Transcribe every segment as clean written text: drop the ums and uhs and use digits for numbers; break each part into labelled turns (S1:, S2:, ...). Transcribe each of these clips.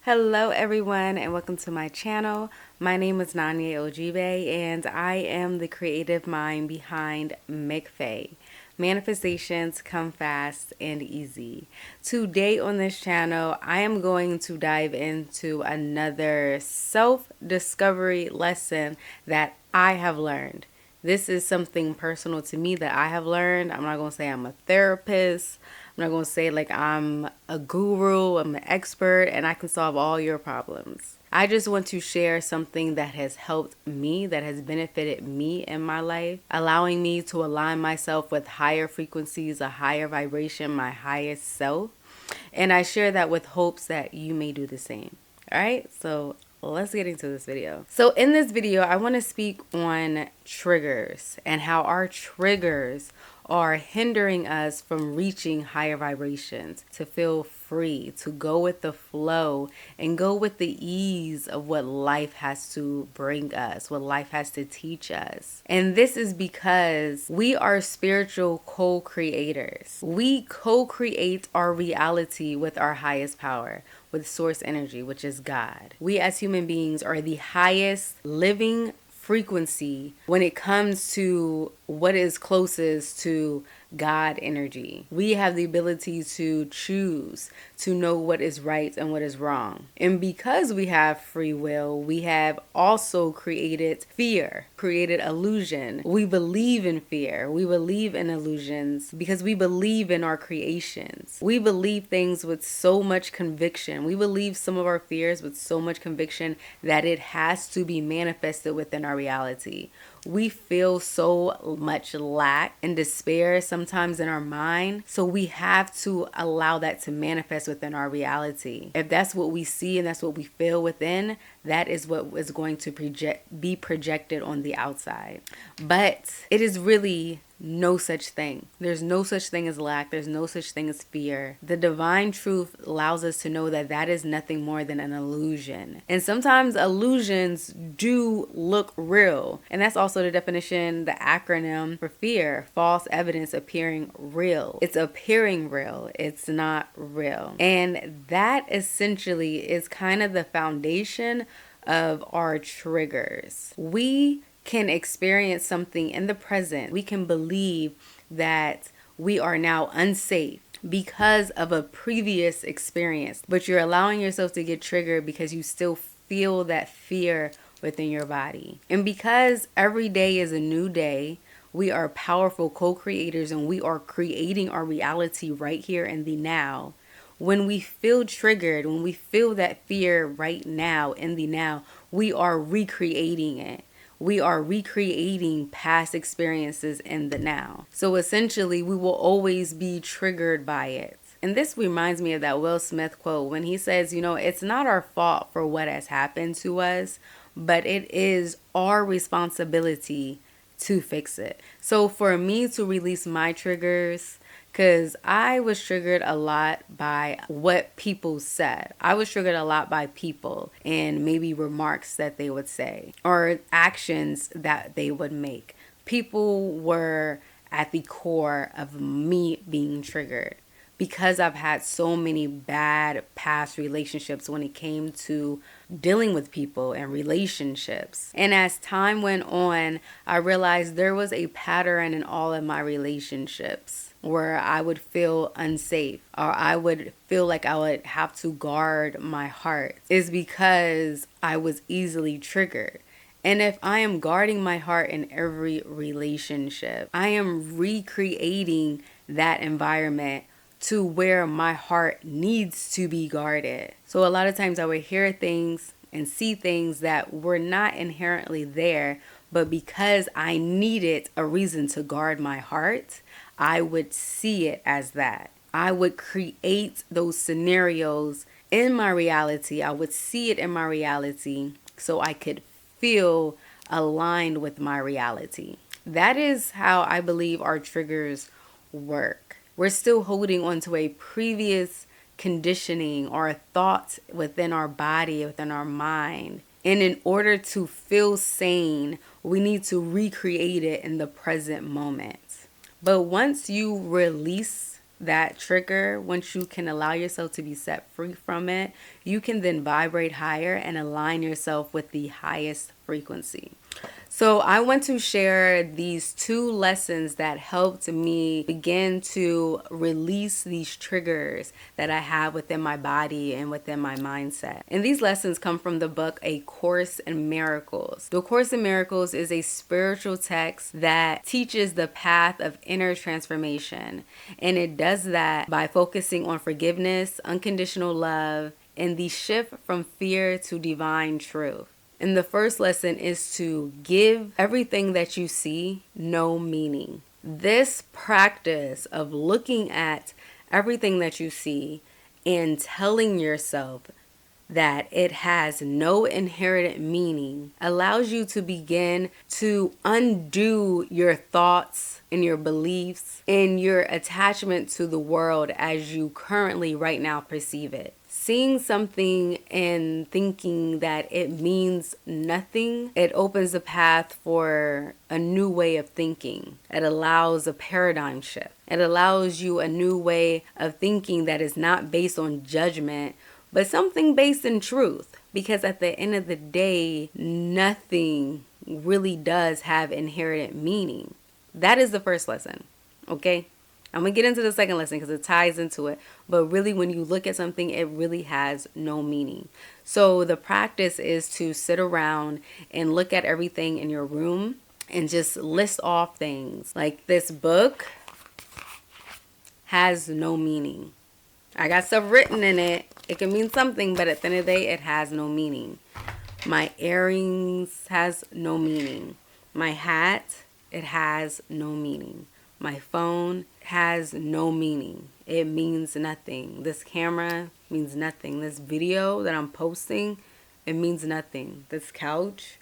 S1: Hello everyone and welcome to my channel. My name is Nanye Ojibe and I am the creative mind behind McFay. Manifestations come fast and easy. Today on this channel, I am going to dive into another self-discovery lesson that I have learned. This is something personal to me that I have learned. I'm not going to say I'm a therapist. I'm not going to say like I'm a guru, I'm an expert, and I can solve all your problems. I just want to share something that has helped me, that has benefited me in my life, allowing me to align myself with higher frequencies, a higher vibration, my highest self. And I share that with hopes that you may do the same. All right, so let's get into this video. So in this video, I want to speak on triggers and how our triggers are hindering us from reaching higher vibrations, to feel free, to go with the flow and go with the ease of what life has to bring us, what life has to teach us. And this is because we are spiritual co-creators. We co-create our reality with our highest power, with source energy, which is God. We as human beings are the highest living frequency when it comes to what is closest to God energy. We have the ability to choose, to know what is right and what is wrong. And because we have free will, we have also created fear, created illusion. We believe in fear. We believe in illusions because we believe in our creations. We believe things with so much conviction. We believe some of our fears with so much conviction that it has to be manifested within our reality. We feel so much lack and despair sometimes in our mind. So we have to allow that to manifest within our reality. If that's what we see and that's what we feel within, that is what is going to be projected on the outside. But it is really no such thing. There's no such thing as lack. There's no such thing as fear. The divine truth allows us to know that that is nothing more than an illusion. And sometimes illusions do look real. And that's also the definition, the acronym for fear: false evidence appearing real. It's appearing real. It's not real. And that essentially is kind of the foundation of our triggers. We can experience something in the present. We can believe that we are now unsafe because of a previous experience, but you're allowing yourself to get triggered because you still feel that fear within your body. And because every day is a new day, we are powerful co-creators and we are creating our reality right here in the now. When we feel triggered, when we feel that fear right now in the now, we are recreating it. We are recreating past experiences in the now. So essentially, we will always be triggered by it. And this reminds me of that Will Smith quote when he says, it's not our fault for what has happened to us, but it is our responsibility to fix it. So for me to release my triggers, because I was triggered a lot by what people said. I was triggered a lot by people and maybe remarks that they would say or actions that they would make. People were at the core of me being triggered because I've had so many bad past relationships when it came to dealing with people and relationships. And as time went on, I realized there was a pattern in all of my relationships where I would feel unsafe or I would feel like I would have to guard my heart, is because I was easily triggered. And if I am guarding my heart in every relationship, I am recreating that environment to where my heart needs to be guarded. So a lot of times I would hear things and see things that were not inherently there, but because I needed a reason to guard my heart, I would see it as that. I would create those scenarios in my reality. I would see it in my reality so I could feel aligned with my reality. That is how I believe our triggers work. We're still holding on to a previous conditioning or a thought within our body, within our mind. And in order to feel sane, we need to recreate it in the present moment. But once you release that trigger, once you can allow yourself to be set free from it, you can then vibrate higher and align yourself with the highest frequency. So I want to share these 2 lessons that helped me begin to release these triggers that I have within my body and within my mindset. And these lessons come from the book A Course in Miracles. The Course in Miracles is a spiritual text that teaches the path of inner transformation. And it does that by focusing on forgiveness, unconditional love, and the shift from fear to divine truth. And the first lesson is to give everything that you see no meaning. This practice of looking at everything that you see and telling yourself that it has no inherent meaning allows you to begin to undo your thoughts and your beliefs and your attachment to the world as you currently right now perceive it. Seeing something and thinking that it means nothing, it opens a path for a new way of thinking. It allows a paradigm shift. It allows you a new way of thinking that is not based on judgment, but something based in truth. Because at the end of the day, nothing really does have inherent meaning. That is the first lesson, okay? I'm going to get into the second lesson because it ties into it. But really, when you look at something, it really has no meaning. So the practice is to sit around and look at everything in your room and just list off things. Like, this book has no meaning. I got stuff written in it. It can mean something, but at the end of the day, it has no meaning. My earrings has no meaning. My hat, it has no meaning. My phone has no meaning. It means nothing. This camera means nothing. This video that I'm posting, it means nothing. This couch,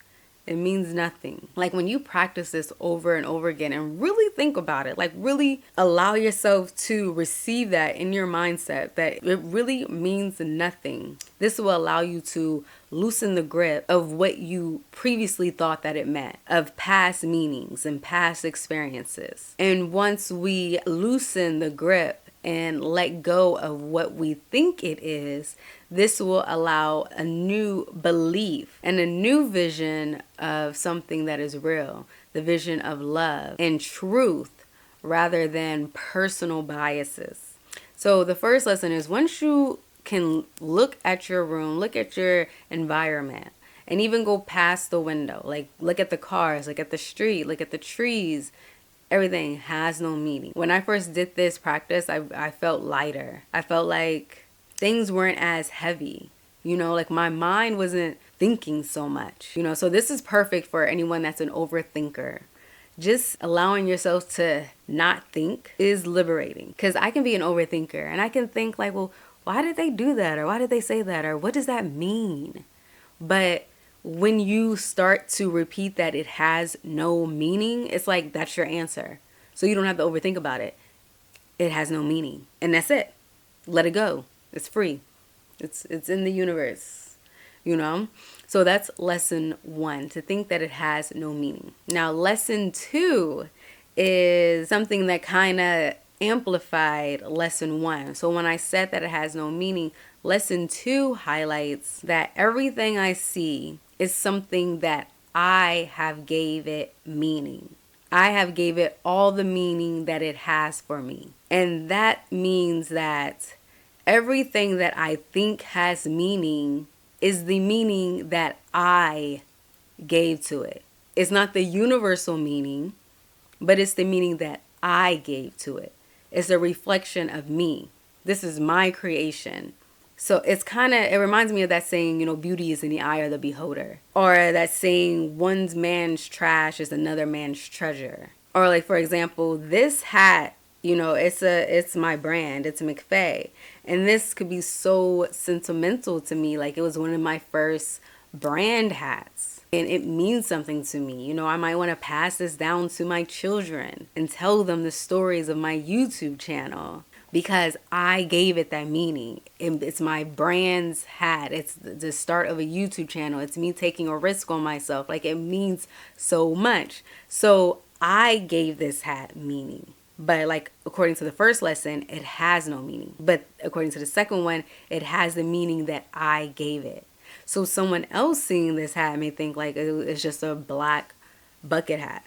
S1: it means nothing. Like, when you practice this over and over again and really think about it, like really allow yourself to receive that in your mindset, that it really means nothing. This will allow you to loosen the grip of what you previously thought that it meant, of past meanings and past experiences. And once we loosen the grip and let go of what we think it is, this will allow a new belief and a new vision of something that is real, the vision of love and truth rather than personal biases. So the first lesson is, once you can look at your room, look at your environment, and even go past the window, like look at the cars, look at the street, look at the trees, everything has no meaning. When I first did this practice, I felt lighter. I felt like things weren't as heavy. Like my mind wasn't thinking so much. So this is perfect for anyone that's an overthinker. Just allowing yourself to not think is liberating. Because I can be an overthinker and I can think like, well, why did they do that? Or why did they say that? Or what does that mean? But when you start to repeat that it has no meaning, it's like that's your answer. So you don't have to overthink about it. It has no meaning. And that's it. Let it go. It's free. It's in the universe. So that's lesson 1, to think that it has no meaning. Now, lesson 2 is something that kind of amplified lesson 1. So when I said that it has no meaning, lesson 2 highlights that everything I see is something that I have gave it meaning. I have gave it all the meaning that it has for me. And that means that everything that I think has meaning is the meaning that I gave to it. It's not the universal meaning, but it's the meaning that I gave to it. It's a reflection of me. This is my creation. So it reminds me of that saying, beauty is in the eye of the beholder. Or that saying, one man's trash is another man's treasure. Or like, for example, this hat, it's my brand, it's McFay. And this could be so sentimental to me. Like, it was one of my first brand hats. And it means something to me. I might want to pass this down to my children and tell them the stories of my YouTube channel, because I gave it that meaning. It's my brand's hat. It's the start of a YouTube channel. It's me taking a risk on myself. Like, it means so much. So I gave this hat meaning. But like according to the first lesson, it has no meaning. But according to the second one, it has the meaning that I gave it. So someone else seeing this hat may think like it's just a black bucket hat.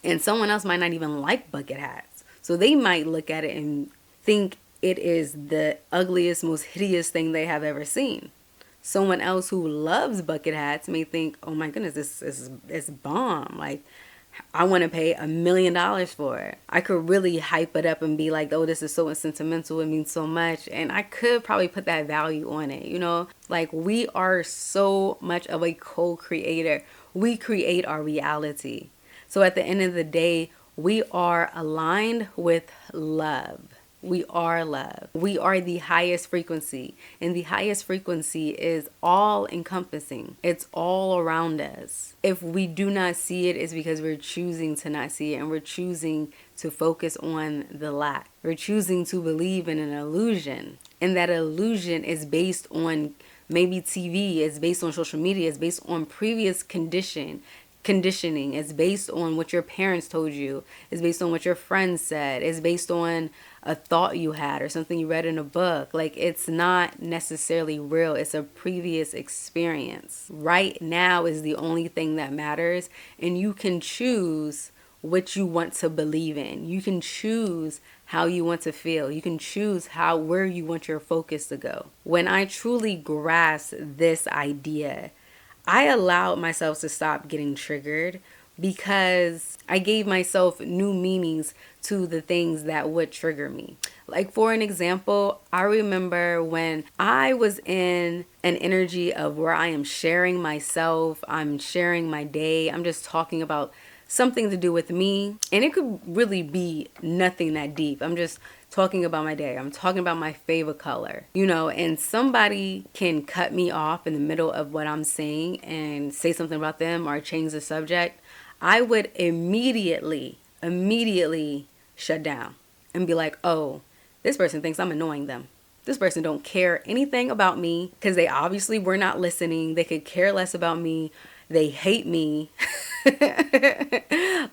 S1: And someone else might not even like bucket hats. So they might look at it and think it is the ugliest, most hideous thing they have ever seen. Someone else who loves bucket hats may think, oh my goodness, this is bomb. Like, I want to pay $1 million for it. I could really hype it up and be like, oh, this is so sentimental. It means so much. And I could probably put that value on it, you know? Like, we are so much of a co-creator. We create our reality. So at the end of the day, we are aligned with love. We are love. We are the highest frequency. And the highest frequency is all encompassing. It's all around us. If we do not see it, it's because we're choosing to not see it. And we're choosing to focus on the lack. We're choosing to believe in an illusion. And that illusion is based on maybe TV. It's based on social media. It's based on previous conditioning. It's based on what your parents told you. It's based on what your friends said. It's based on a thought you had or something you read in a book. Like, it's not necessarily real. It's a previous experience. Right now is the only thing that matters, and you can choose what you want to believe in. You can choose how you want to feel. You can choose where you want your focus to go. When I truly grasped this idea, I allowed myself to stop getting triggered because I gave myself new meanings to the things that would trigger me. Like, for an example, I remember when I was in an energy of where I am sharing myself, I'm sharing my day, I'm just talking about something to do with me, and it could really be nothing that deep. I'm just talking about my day. I'm talking about my favorite color, you know, and somebody can cut me off in the middle of what I'm saying and say something about them or change the subject. I would immediately shut down and be like, oh, this person thinks I'm annoying them. This person don't care anything about me because they obviously were not listening. They could care less about me. They hate me.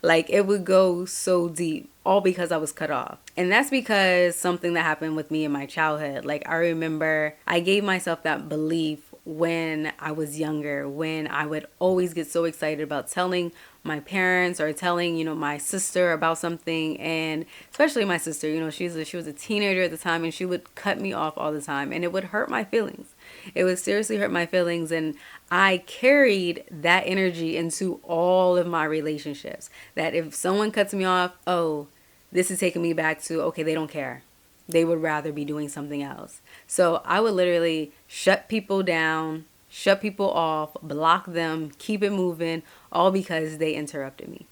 S1: Like, it would go so deep, all because I was cut off. And that's because something that happened with me in my childhood. Like, I remember I gave myself that belief when I was younger, when I would always get so excited about telling my parents or telling, you know, my sister about something. And especially my sister, you know, she was a teenager at the time, and she would cut me off all the time, and it would hurt my feelings. It would seriously hurt my feelings, and I carried that energy into all of my relationships. That if someone cuts me off, oh, this is taking me back to, okay, they don't care. They would rather be doing something else. So I would literally shut people down, shut people off, block them, keep it moving, all because they interrupted me.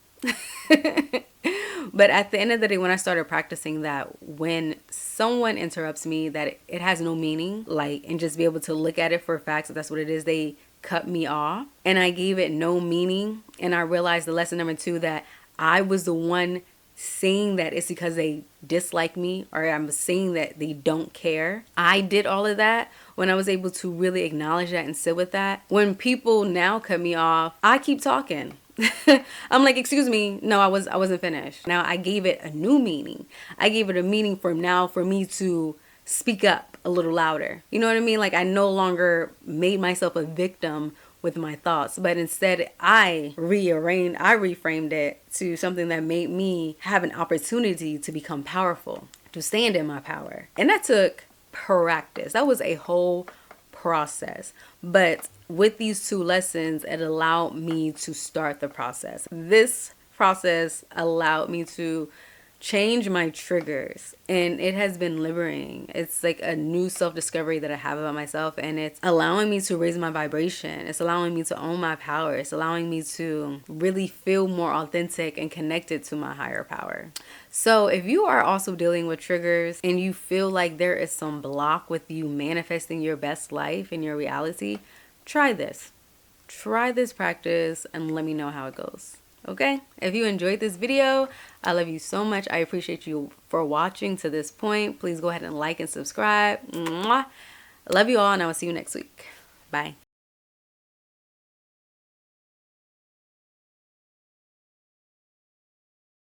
S1: But at the end of the day, when I started practicing that, when someone interrupts me, that it has no meaning, like, and just be able to look at it for facts, if that's what it is, they cut me off, and I gave it no meaning. And I realized the lesson number 2, that I was the one saying that it's because they dislike me, or I'm saying that they don't care. I did all of that when I was able to really acknowledge that and sit with that. When people now cut me off, I keep talking. I'm like, excuse me, no, I wasn't finished. Now I gave it a new meaning. I gave it a meaning for me to speak up a little louder. You know what I mean? Like, I no longer made myself a victim with my thoughts, but instead I reframed it to something that made me have an opportunity to become powerful, to stand in my power. And that took practice. That was a whole process. But with these 2 lessons, it allowed me to start the process. This process allowed me to change my triggers, and it has been liberating. It's like a new self-discovery that I have about myself, and it's allowing me to raise my vibration. It's allowing me to own my power. It's allowing me to really feel more authentic and connected to my higher power. So if you are also dealing with triggers and you feel like there is some block with you manifesting your best life in your reality, try this practice and let me know how it goes. Okay, if you enjoyed this video, I love you so much. I appreciate you for watching to this point. Please go ahead and like and subscribe. Mwah. Love you all, and I will see you next week. Bye.